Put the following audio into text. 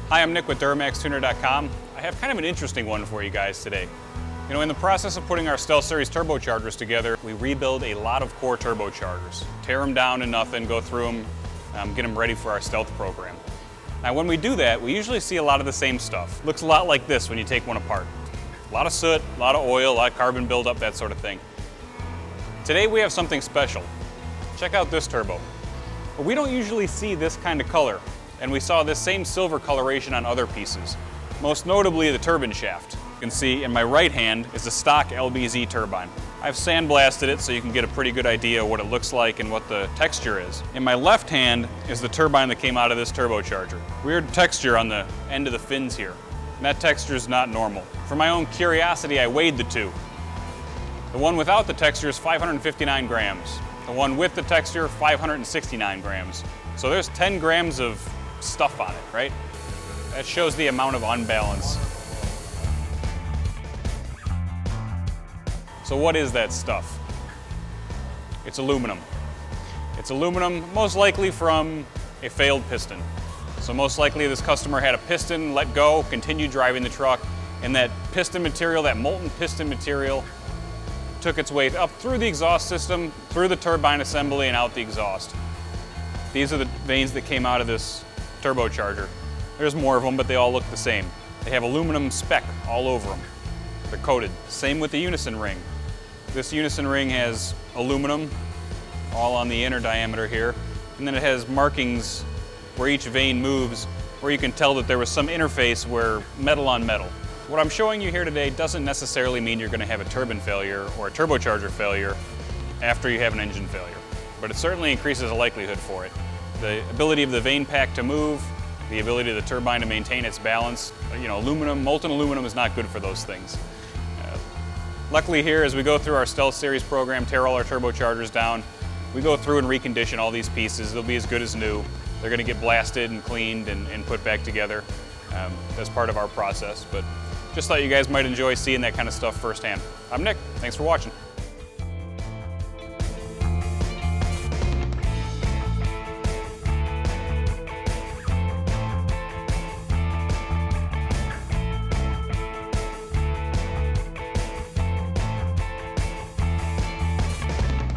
Hi, I'm Nick with DuramaxTuner.com. I have kind of an interesting one for you guys today. You know, in the process of putting our Stealth Series turbochargers together, we rebuild a lot of core turbochargers. Tear them down to nothing, go through them, get them ready for our Stealth program. Now when we do that, we usually see a lot of the same stuff. Looks a lot like this when you take one apart. A lot of soot, a lot of oil, a lot of carbon buildup, that sort of thing. Today we have something special. Check out this turbo. But we don't usually see this kind of color, and we saw this same silver coloration on other pieces, most notably the turbine shaft. You can see in my right hand is a stock LBZ turbine. I've sandblasted it so you can get a pretty good idea of what it looks like and what the texture is. In my left hand is the turbine that came out of this turbocharger. Weird texture on the end of the fins here, and that texture is not normal. For my own curiosity, I weighed the two. The one without the texture is 559 grams. The one with the texture, 569 grams. So there's 10 grams of stuff on it, right? That shows the amount of unbalance. So what is that stuff? It's aluminum. It's aluminum, most likely from a failed piston. So most likely this customer had a piston, let go, continued driving the truck, and that piston material, that molten piston material, took its way up through the exhaust system, through the turbine assembly, and out the exhaust. These are the vanes that came out of this turbocharger. There's more of them, but they all look the same. They have aluminum speck all over them. They're coated. Same with the unison ring. This unison ring has aluminum all on the inner diameter here, and then it has markings where each vane moves, where you can tell that there was some interface where metal on metal. What I'm showing you here today doesn't necessarily mean you're going to have a turbine failure or a turbocharger failure after you have an engine failure, but it certainly increases the likelihood for it. The ability of the vane pack to move, the ability of the turbine to maintain its balance. You know, aluminum, molten aluminum is not good for those things. Luckily here, as we go through our Stealth Series program, tear all our turbochargers down, we go through and recondition all these pieces. They'll be as good as new. They're going to get blasted and cleaned and put back together. That's part of our process, but just thought you guys might enjoy seeing that kind of stuff firsthand. I'm Nick, thanks for watching.